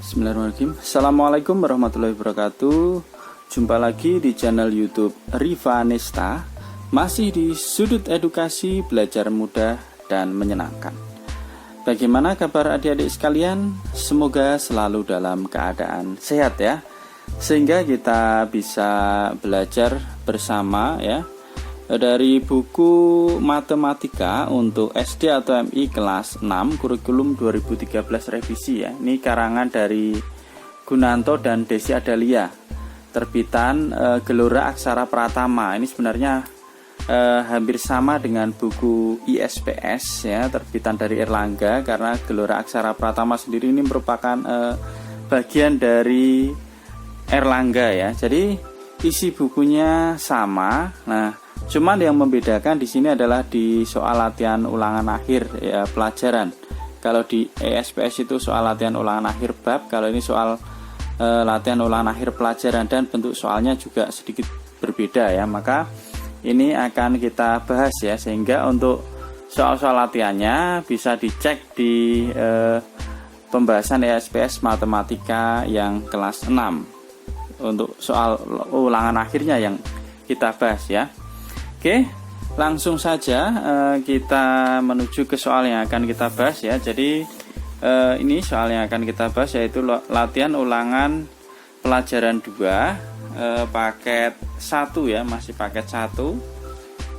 Bismillahirrahmanirrahim. Assalamualaikum warahmatullahi wabarakatuh. Jumpa lagi di channel YouTube Riva Nesta. Masih di sudut edukasi, belajar mudah dan menyenangkan. Bagaimana kabar adik-adik sekalian? Semoga selalu dalam keadaan sehat ya, sehingga kita bisa belajar bersama ya, dari buku matematika untuk SD atau MI kelas 6 kurikulum 2013 revisi ya. Ini karangan dari Gunanto dan Desi Adalia, terbitan Gelora Aksara Pratama. Ini sebenarnya hampir sama dengan buku ISPS ya, terbitan dari Erlangga, karena Gelora Aksara Pratama sendiri ini merupakan bagian dari Erlangga ya. Jadi isi bukunya sama. Nah, cuman yang membedakan di sini adalah di soal latihan ulangan akhir ya, pelajaran. Kalau di ESPS itu soal latihan ulangan akhir bab, kalau ini soal latihan ulangan akhir pelajaran, dan bentuk soalnya juga sedikit berbeda ya. Maka ini akan kita bahas ya, sehingga untuk soal-soal latihannya bisa dicek di pembahasan ESPS matematika yang kelas 6. Untuk soal ulangan akhirnya yang kita bahas ya. Oke, langsung saja kita menuju ke soal yang akan kita bahas ya. Jadi ini soal yang akan kita bahas yaitu latihan ulangan pelajaran 2 paket 1 ya, masih paket 1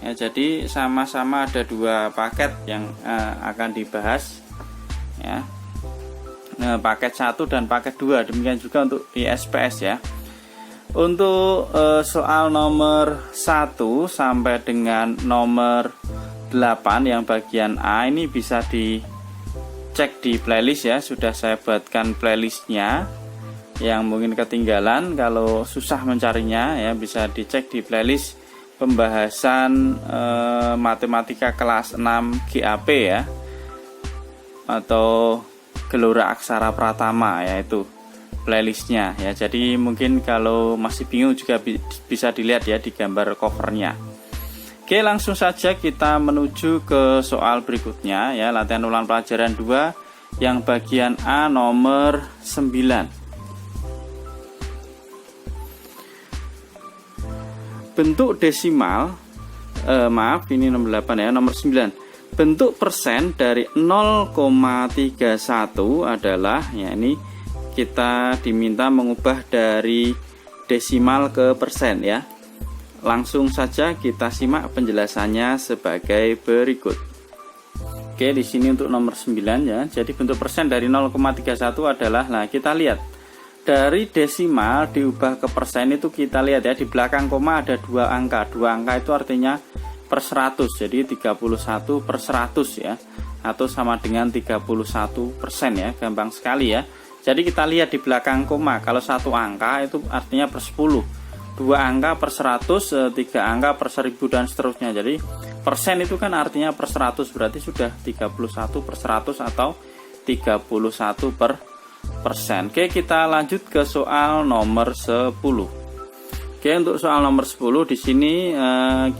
ya. Jadi sama-sama ada 2 paket yang akan dibahas ya. Nah, paket 1 dan paket 2, demikian juga untuk ISPS ya. Untuk soal nomor 1 sampai dengan nomor 8 yang bagian A ini bisa dicek di playlist ya. Sudah saya buatkan playlistnya, yang mungkin ketinggalan kalau susah mencarinya ya, bisa dicek di playlist pembahasan matematika kelas 6 GAP ya, atau Gelora Aksara Pratama ya, itu playlistnya ya. Jadi mungkin kalau masih bingung juga bisa dilihat ya di gambar covernya. Oke, langsung saja kita menuju ke soal berikutnya ya, latihan ulangan pelajaran 2 yang bagian A nomor 9. Bentuk desimal, maaf ini nomor 8 ya, nomor 9. Bentuk persen dari 0,31 adalah ya, ini kita diminta mengubah dari desimal ke persen ya. Langsung saja kita simak penjelasannya sebagai berikut. Oke, di sini untuk nomor 9 ya. Jadi bentuk persen dari 0,31 adalah, nah kita lihat dari desimal diubah ke persen itu, kita lihat ya, di belakang koma ada 2 angka. 2 angka itu artinya per 100. Jadi 31 per 100 ya, atau sama dengan 31% ya. Gampang sekali ya. Jadi kita lihat di belakang koma, kalau 1 angka itu artinya per 10, 2 angka per 100, 3 angka per 1000 dan seterusnya. Jadi persen itu kan artinya per 100, berarti sudah 31 per 100 atau 31 per persen. Oke, kita lanjut ke soal nomor 10. Oke, untuk soal nomor 10 di sini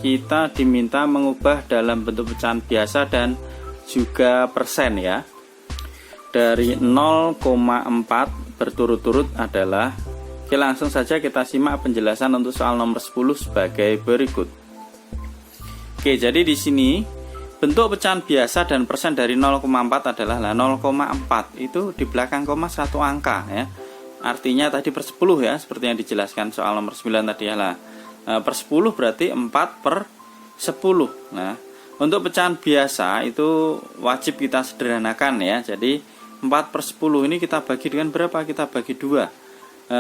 kita diminta mengubah dalam bentuk pecahan biasa dan juga persen ya. Dari 0,4 berturut-turut adalah, oke, langsung saja kita simak penjelasan untuk soal nomor 10 sebagai berikut. Oke, jadi di sini bentuk pecahan biasa dan persen dari 0,4 adalah 0,4 itu di belakang koma 1 angka ya. Artinya tadi per 10 ya, seperti yang dijelaskan soal nomor 9 tadi ya lah. Per 10 berarti 4 per 10. Nah, untuk pecahan biasa itu wajib kita sederhanakan ya. Jadi 4 per 10 ini kita bagi dengan berapa? Kita bagi 2.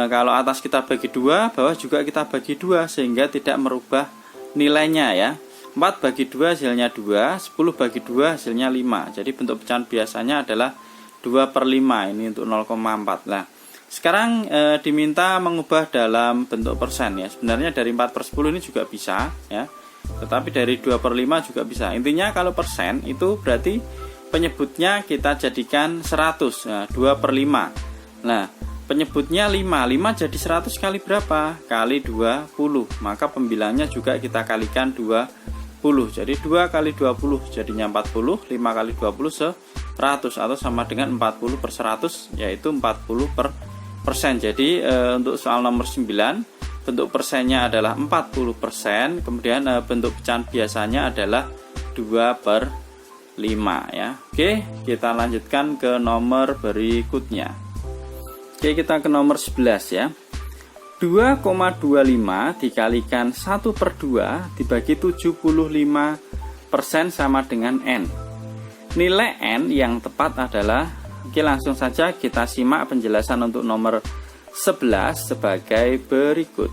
Kalau atas kita bagi 2, bawah juga kita bagi 2, sehingga tidak merubah nilainya ya. 4 bagi 2 hasilnya 2, 10 bagi 2 hasilnya 5. Jadi bentuk pecahan biasanya adalah 2 per 5, ini untuk 0,4. Nah, sekarang diminta mengubah dalam bentuk persen ya. Sebenarnya dari 4 per 10 ini juga bisa ya, tetapi dari 2 per 5 juga bisa. Intinya kalau persen itu berarti penyebutnya kita jadikan 100, nah, 2 per 5. Nah, penyebutnya 5 jadi 100 kali berapa? Kali 20. Maka pembilangnya juga kita kalikan 20. Jadi 2 kali 20 jadinya 40, 5 kali 20 100. 100 atau sama dengan 40 per 100 yaitu 40%. Jadi untuk soal nomor 9 bentuk persennya adalah 40%, kemudian bentuk pecahan biasanya adalah 2/5 ya. Oke, kita lanjutkan ke nomor berikutnya. Oke, kita ke nomor 11 ya. 2,25 dikalikan 1/2 dibagi 75% sama dengan N. Nilai N yang tepat adalah, oke langsung saja kita simak penjelasan untuk nomor 11 sebagai berikut.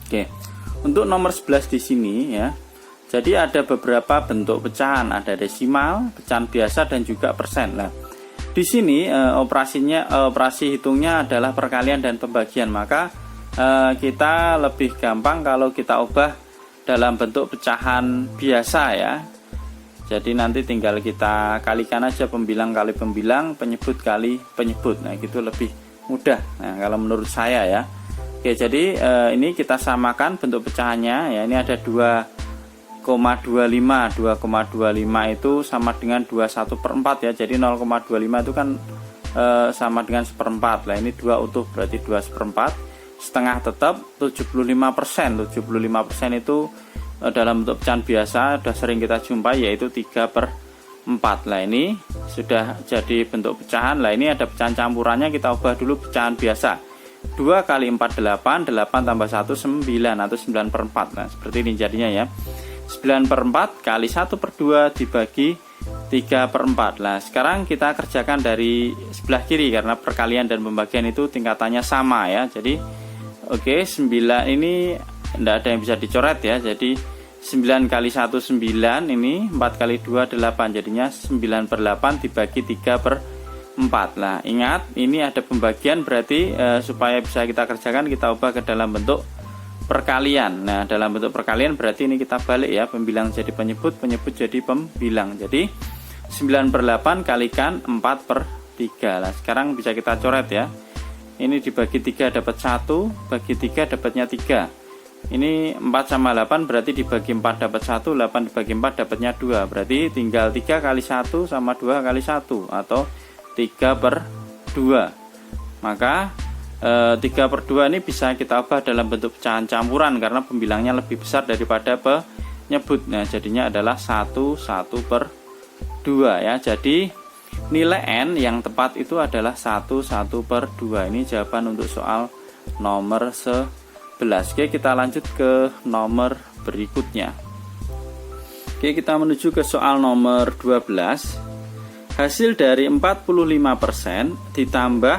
Oke, untuk nomor 11 di sini ya. Jadi ada beberapa bentuk pecahan, ada desimal, pecahan biasa dan juga persen. Nah, di sini operasi hitungnya adalah perkalian dan pembagian. Maka kita lebih gampang kalau kita ubah dalam bentuk pecahan biasa ya. Jadi nanti tinggal kita kalikan aja pembilang kali pembilang, penyebut kali penyebut. Nah, gitu lebih mudah. Nah, kalau menurut saya ya. Oke, jadi ini kita samakan bentuk pecahannya ya. Ini ada 2,25. 2,25 itu sama dengan 21/4 ya. Jadi 0,25 itu kan sama dengan 1/4. Lah ini 2 utuh berarti 2/4. Setengah tetap 75%. 75% itu dalam bentuk pecahan biasa sudah sering kita jumpai yaitu 3/4. Lah ini sudah jadi bentuk pecahan. Lah ini ada pecahan campurannya, kita ubah dulu pecahan biasa. 2 kali 4 8, 8 tambah 1 9 atau 9/4. Nah seperti ini jadinya ya. 9/4 kali 1/2 dibagi 3/4. Nah sekarang kita kerjakan dari sebelah kiri karena perkalian dan pembagian itu tingkatannya sama ya. Jadi oke, 9 ini tidak ada yang bisa dicoret ya. Jadi 9 kali 1 9, ini 4 kali 2 8, jadinya 9/8 dibagi 3/4. Nah ingat ini ada pembagian, berarti supaya bisa kita kerjakan kita ubah ke dalam bentuk perkalian. Nah dalam bentuk perkalian berarti ini kita balik ya, pembilang jadi penyebut, penyebut jadi pembilang. Jadi 9/8 kalikan 4/3. Nah sekarang bisa kita coret ya. Ini dibagi 3 dapat 1, bagi 3 dapatnya 3. Ini 4 sama 8 berarti dibagi 4 dapat 1, 8 dibagi 4 dapatnya 2. Berarti tinggal 3 kali 1 sama 2 kali 1 atau 3/2. Maka 3/2 ini bisa kita ubah dalam bentuk pecahan campuran karena pembilangnya lebih besar daripada penyebut. Nah jadinya adalah 1/2 ya. Jadi nilai N yang tepat itu adalah 1/2. Ini jawaban untuk soal nomor 11. Oke, kita lanjut ke nomor berikutnya. Oke, kita menuju ke soal nomor 12. Hasil dari 45% ditambah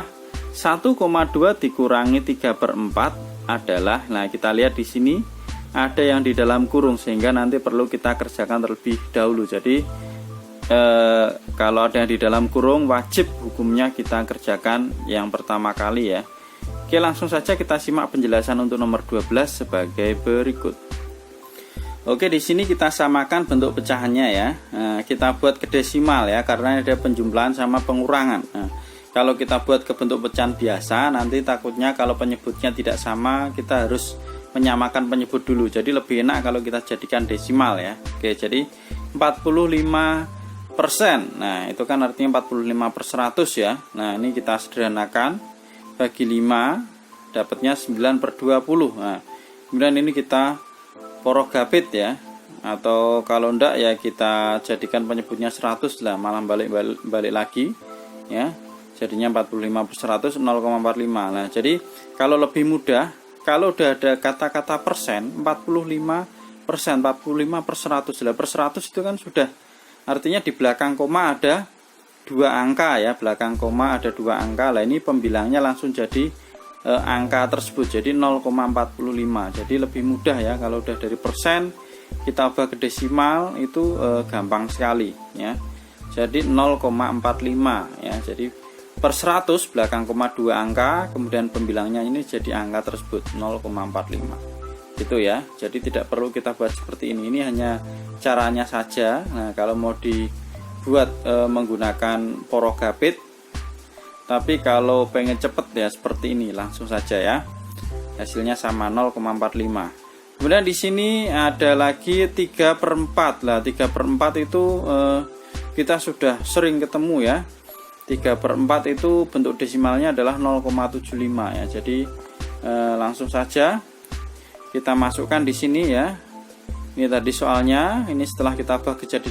1,2 dikurangi 3/4 adalah, nah kita lihat di sini ada yang di dalam kurung sehingga nanti perlu kita kerjakan terlebih dahulu. Jadi kalau ada yang di dalam kurung wajib hukumnya kita kerjakan yang pertama kali ya. Oke, langsung saja kita simak penjelasan untuk nomor 12 sebagai berikut. Oke, di sini kita samakan bentuk pecahannya ya. Nah, kita buat ke desimal ya karena ada penjumlahan sama pengurangan. Nah, kalau kita buat ke bentuk pecahan biasa nanti takutnya kalau penyebutnya tidak sama kita harus menyamakan penyebut dulu. Jadi lebih enak kalau kita jadikan desimal ya. Oke, jadi 45%. Nah, itu kan artinya 45/100 ya. Nah, ini kita sederhanakan. Bagi 5 dapatnya 9/20. Nah, kemudian ini kita porogabit ya, atau kalau enggak ya kita jadikan penyebutnya 100 lah, malah balik lagi ya. Jadinya 45/100 0,45. Nah, jadi kalau lebih mudah, kalau udah ada kata-kata persen 45%, 45/100 lah, per 100 itu kan sudah artinya di belakang koma ada 2 angka ya, belakang koma ada 2 angka. Lah ini pembilangnya langsung jadi angka tersebut, jadi 0,45. Jadi lebih mudah ya kalau udah dari persen kita ubah ke desimal itu gampang sekali ya. Jadi 0,45 ya. Jadi per 100 belakang koma 2 angka, kemudian pembilangnya ini jadi angka tersebut 0,45. Gitu ya. Jadi tidak perlu kita buat seperti ini. Ini hanya caranya saja. Nah, kalau mau buat menggunakan porogabit, tapi kalau pengen cepet ya seperti ini langsung saja ya, hasilnya sama 0,45. Kemudian di sini ada lagi 3/4 lah. 3/4 itu kita sudah sering ketemu ya. 3/4 itu bentuk desimalnya adalah 0,75 ya. Jadi langsung saja kita masukkan di sini ya. Ini tadi soalnya, ini setelah kita bagi jadi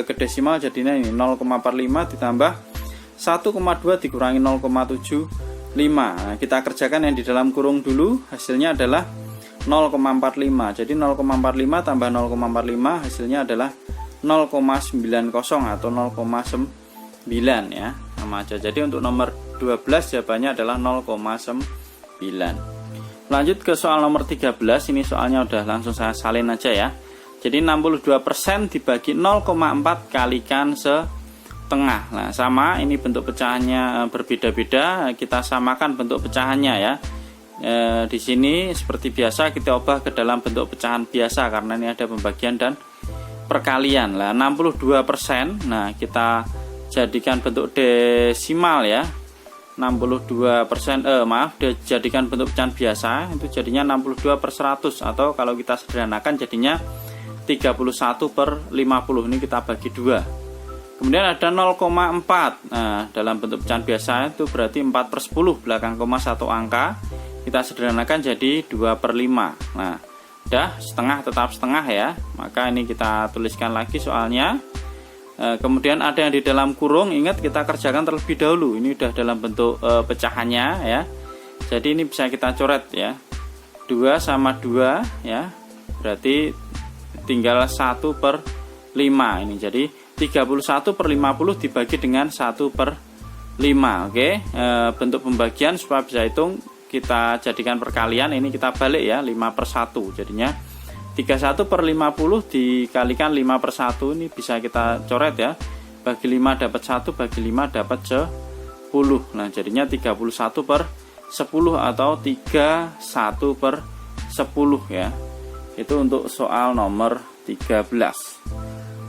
ke desimal jadinya ini 0,45 ditambah 1,2 dikurangi 0,75. Nah, kita kerjakan yang di dalam kurung dulu, hasilnya adalah 0,45. Jadi 0,45 tambah 0,45 hasilnya adalah 0,90 atau 0,9 ya, sama aja. Jadi untuk nomor 12 jawabannya adalah 0,9. Lanjut ke soal nomor 13. Ini soalnya udah langsung saya salin aja ya. Jadi 62% dibagi 0,4 kalikan setengah. Nah sama, ini bentuk pecahannya berbeda-beda. Kita samakan bentuk pecahannya ya. Di sini seperti biasa kita ubah ke dalam bentuk pecahan biasa karena ini ada pembagian dan perkalian. Lah 62%. Nah kita jadikan bentuk desimal ya. 62% dijadikan bentuk pecahan biasa, itu jadinya 62/100, atau kalau kita sederhanakan jadinya 31/50. Ini kita bagi 2. Kemudian ada 0,4. Nah dalam bentuk pecahan biasa itu berarti 4/10, belakang koma 1 angka, kita sederhanakan jadi 2/5. Nah udah, setengah tetap setengah ya, maka ini kita tuliskan lagi soalnya. Kemudian ada yang di dalam kurung, ingat kita kerjakan terlebih dahulu. Ini udah dalam bentuk pecahannya ya. Jadi ini bisa kita coret ya. 2 sama 2 ya. Berarti tinggal 1/5 ini. Jadi 31/50 dibagi dengan 1/5. Oke. Bentuk pembagian supaya bisa hitung, kita jadikan perkalian, ini kita balik ya, 5/1. Jadinya 31/50 dikalikan 5/1, ini bisa kita coret ya. Bagi 5 dapat 1, bagi 5 dapat 10. Nah jadinya 31/10 atau 31/10 ya. Itu untuk soal nomor 13.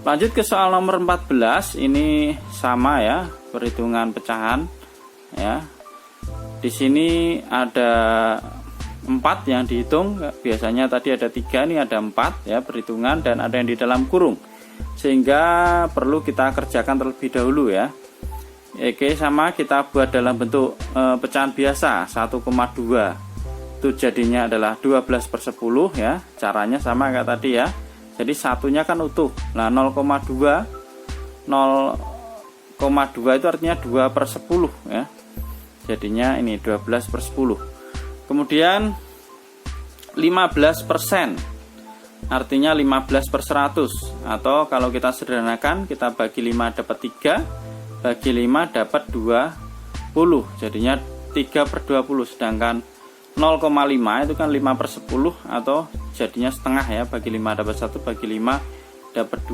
Lanjut ke soal nomor 14. Ini sama ya, perhitungan pecahan ya. Di sini ada 4 yang dihitung, biasanya tadi ada 3, ini ada 4 ya perhitungan, dan ada yang di dalam kurung, sehingga perlu kita kerjakan terlebih dahulu ya. Oke, sama kita buat dalam bentuk pecahan biasa 1,2, itu jadinya adalah 12/10 ya. Caranya sama kayak tadi ya, jadi satunya kan utuh. Nah 0,2 itu artinya 2/10 ya, jadinya ini 12/10. Kemudian 15%, artinya 15/100, atau kalau kita sederhanakan kita bagi 5 dapat 3, bagi 5 dapat 20, jadinya 3/20. Sedangkan 0,5 itu kan 5/10, atau jadinya setengah ya, bagi 5 dapat 1, bagi 5 dapat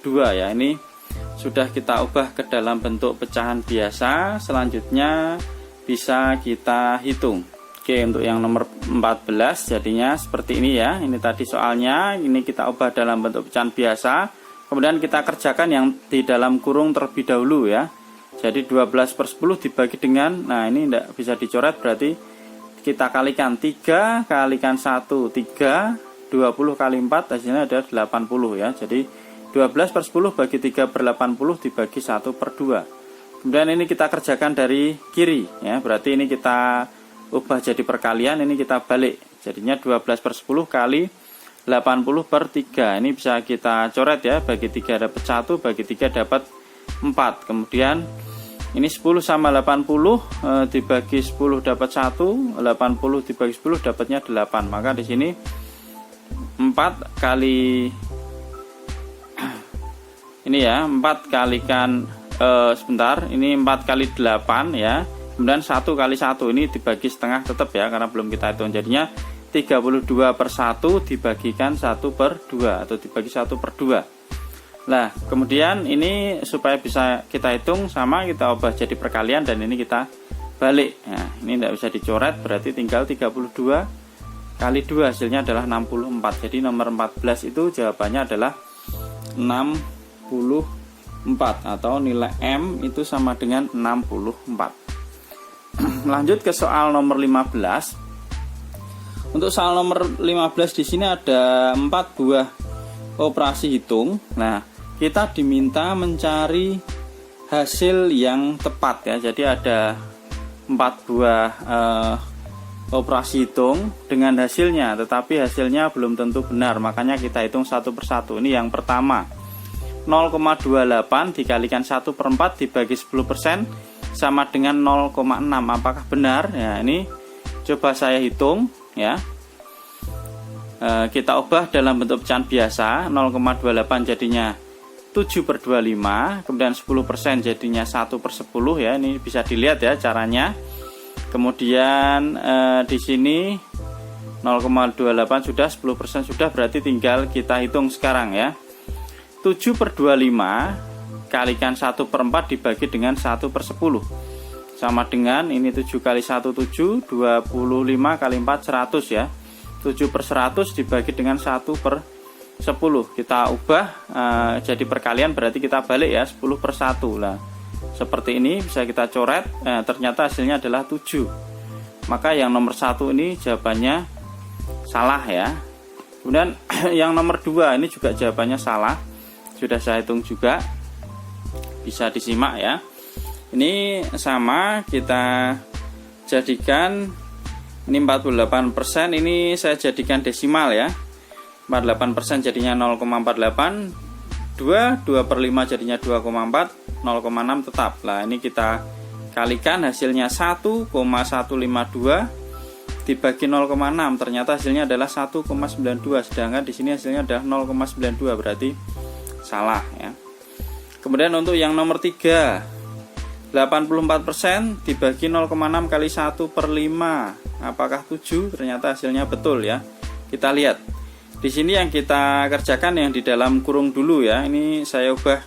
2 ya. Ini sudah kita ubah ke dalam bentuk pecahan biasa. Selanjutnya bisa kita hitung. Oke, untuk yang nomor 14 jadinya seperti ini ya. Ini tadi soalnya, ini kita ubah dalam bentuk pecahan biasa. Kemudian kita kerjakan yang di dalam kurung terlebih dahulu ya. Jadi 12/10 dibagi dengan, nah ini tidak bisa dicoret, berarti kita kalikan 3 kalikan 1, 3, 20 kali 4 hasilnya ada 80 ya. Jadi 12/10 bagi 3/80 dibagi 1/2. Kemudian ini kita kerjakan dari kiri ya, berarti ini kita ubah jadi perkalian, ini kita balik, jadinya 12/10 kali 80/3. Ini bisa kita coret ya, bagi 3 dapat 1, bagi 3 dapat 4. Kemudian ini 10 sama 80 dibagi 10 dapat 1, 80 dibagi 10 dapatnya 8. Maka di sini 4 kali ini ya, 4 kalikan ini 4 kali 8 ya. Kemudian 1 kali 1 ini dibagi setengah tetap ya, karena belum kita hitung, jadinya 32/1 dibagikan 1/2 atau dibagi 1/2. Nah kemudian ini supaya bisa kita hitung, sama kita ubah jadi perkalian dan ini kita balik. Nah ini tidak bisa dicoret, berarti tinggal 32 kali 2 hasilnya adalah 64. Jadi nomor 14 itu jawabannya adalah 64, atau nilai M itu sama dengan 64. Lanjut ke soal nomor 15. Untuk soal nomor 15 di sini ada 4 buah operasi hitung. Nah, kita diminta mencari hasil yang tepat ya. Jadi ada 4 buah operasi hitung dengan hasilnya, tetapi hasilnya belum tentu benar, makanya kita hitung satu persatu. Ini yang pertama, 0,28 dikalikan 1/4 dibagi 10% sama dengan 0,6. Apakah benar? Ya, ini coba saya hitung ya. Kita ubah dalam bentuk pecahan biasa. 0,28 jadinya 7/25, kemudian 10% jadinya 1/10 ya. Ini bisa dilihat ya caranya. Kemudian di sini 0,28 sudah, 10% sudah, berarti tinggal kita hitung sekarang ya. 7/25 kalikan 1/4 dibagi dengan 1/10 sama dengan ini 7 kali 1 7, 25 kali 4 100 ya. 7/100 dibagi dengan 1/10. Kita ubah jadi perkalian, berarti kita balik ya, 10/1 lah. Seperti ini bisa kita coret. Ternyata hasilnya adalah 7. Maka yang nomor 1 ini jawabannya salah ya. Kemudian yang nomor 2 ini juga jawabannya salah. Sudah saya hitung juga. Bisa disimak ya. Ini sama, kita jadikan ini 48%, ini saya jadikan desimal ya. 48% jadinya 0,48, 2/5 jadinya 2,4, 0,6 tetap. Lah ini kita kalikan, hasilnya 1,152 dibagi 0,6, ternyata hasilnya adalah 1,92, sedangkan di sini hasilnya adalah 0,92, berarti salah ya. Kemudian untuk yang nomor 3, 84% dibagi 0,6 kali 1/5. Apakah 7? Ternyata hasilnya betul ya. Kita lihat. Di sini yang kita kerjakan yang di dalam kurung dulu ya. Ini saya ubah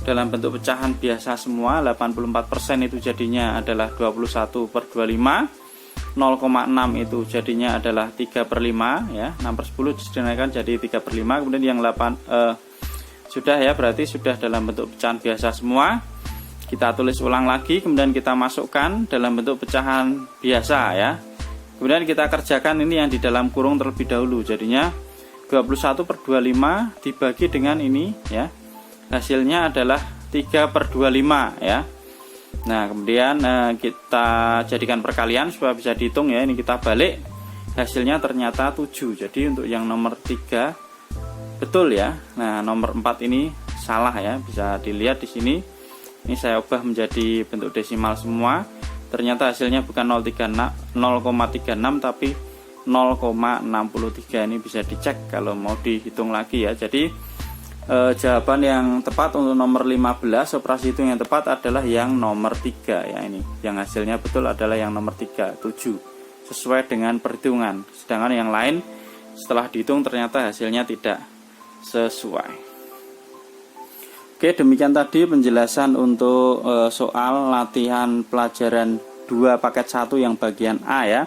dalam bentuk pecahan biasa semua. 84% itu jadinya adalah 21/25. 0,6 itu jadinya adalah 3/5 ya. 6/10 dinaikkan jadi 3/5. Kemudian yang 8 sudah ya, berarti sudah dalam bentuk pecahan biasa semua. Kita tulis ulang lagi, kemudian kita masukkan dalam bentuk pecahan biasa ya. Kemudian kita kerjakan ini yang di dalam kurung terlebih dahulu. Jadinya 21/25 dibagi dengan ini ya. Hasilnya adalah 3/25 ya. Nah, kemudian kita jadikan perkalian supaya bisa dihitung ya. Ini kita balik. Hasilnya ternyata 7. Jadi untuk yang nomor 3 betul ya. Nah, nomor 4 ini salah ya. Bisa dilihat di sini. Ini saya ubah menjadi bentuk desimal semua. Ternyata hasilnya bukan 0,36 tapi 0,63. Ini bisa dicek kalau mau dihitung lagi ya. Jadi jawaban yang tepat untuk nomor 15 operasi hitung yang tepat adalah yang nomor 3 ya. Ini yang hasilnya betul adalah yang nomor 3, 7, sesuai dengan perhitungan. Sedangkan yang lain setelah dihitung ternyata hasilnya tidak sesuai. Oke, demikian tadi penjelasan untuk soal latihan pelajaran 2 paket 1 yang bagian A ya.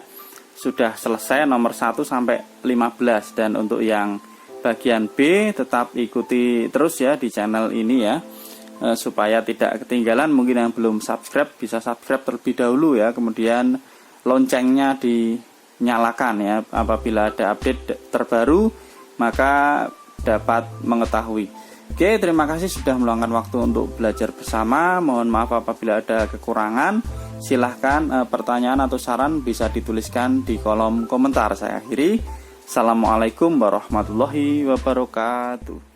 Sudah selesai nomor 1 sampai 15, dan untuk yang bagian B tetap ikuti terus ya di channel ini ya. Supaya tidak ketinggalan. Mungkin yang belum subscribe bisa subscribe terlebih dahulu ya. Kemudian loncengnya dinyalakan ya. Apabila ada update terbaru maka dapat mengetahui. Oke, terima kasih sudah meluangkan waktu untuk belajar bersama. Mohon maaf apabila ada kekurangan. Silahkan pertanyaan atau saran bisa dituliskan di kolom komentar. Saya akhiri. Assalamualaikum warahmatullahi wabarakatuh.